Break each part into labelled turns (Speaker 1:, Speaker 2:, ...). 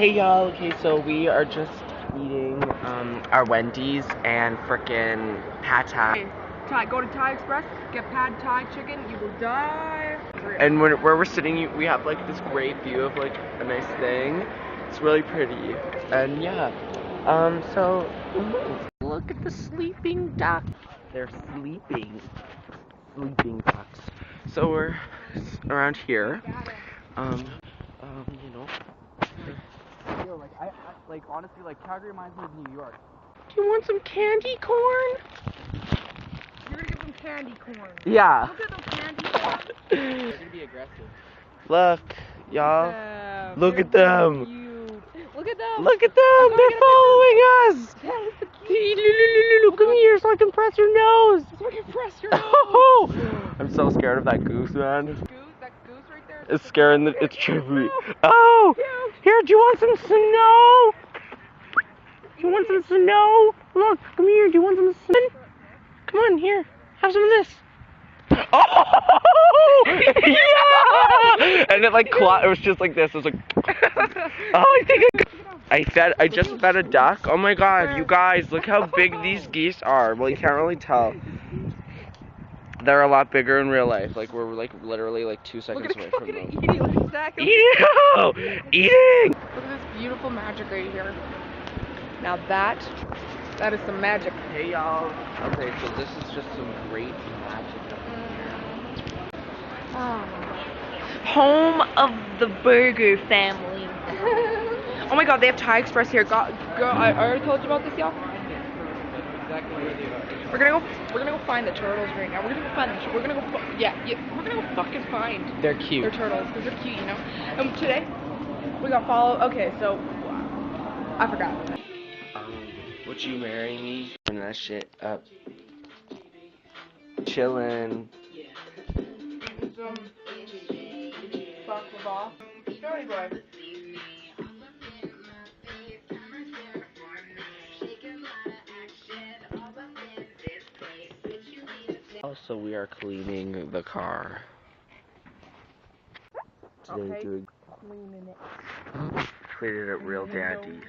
Speaker 1: Hey y'all, okay, so we are just eating our Wendy's and frickin' pad thai.
Speaker 2: Go to Thai Express, get pad Thai chicken, you will die.
Speaker 1: And where we're sitting, we have like this great view of like a nice thing. It's really pretty. And yeah, so look at the sleeping duck. They're sleeping ducks. So we're around here. You know.
Speaker 2: Yo, like honestly, like Calgary reminds me of New York.
Speaker 1: Do you want some candy corn?
Speaker 2: You're gonna give them candy corn.
Speaker 1: Yeah.
Speaker 2: Look at them candy corn. They're gonna be aggressive.
Speaker 1: Look, y'all. Look at them.
Speaker 2: Cute. Look at them.
Speaker 1: Look at them. They're following us. Come here so I can press your nose.
Speaker 2: So I can press your nose.
Speaker 1: Oh, I'm so scared of that goose, man.
Speaker 2: That goose right there.
Speaker 1: It's scaring the. It's tripping me. Oh, here. Do you want some snow? Do you want some snow? Look, come here. Do you want some snow? Come on, here. Have some of this. Oh, yeah! And it like it was just like this. It was like, oh, I just fed a duck. Oh my god, you guys, look how big these geese are. Well, you can't really tell. They're a lot bigger in real life. Like we're like literally like 2 seconds away from them.
Speaker 2: Eating.
Speaker 1: Eating!
Speaker 2: Look at this beautiful magic right here. Now that is some magic.
Speaker 1: Hey y'all. Okay, so this is just some great magic.
Speaker 2: Home of the Burger family. Oh my god, they have Thai Express here. Girl, I already told you about this, y'all. We're gonna go find the turtles right now. We're gonna go fucking find.
Speaker 1: They're cute.
Speaker 2: They're turtles because they're cute, you know. And today we got followed. Okay, so I forgot.
Speaker 1: Would you marry me? Turn that shit up. Chillin'.
Speaker 2: Baklava. Joey boy.
Speaker 1: Also, we are cleaning the car. Today,
Speaker 2: Okay.
Speaker 1: doing
Speaker 2: Cleaning it.
Speaker 1: cleaning it real daddies.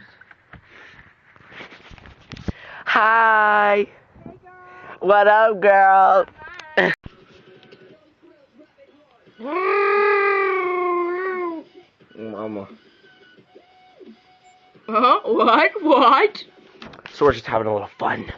Speaker 1: Hi.
Speaker 2: Hey girl.
Speaker 1: What up, girl? Mama.
Speaker 2: What?
Speaker 1: So we're just having a little fun.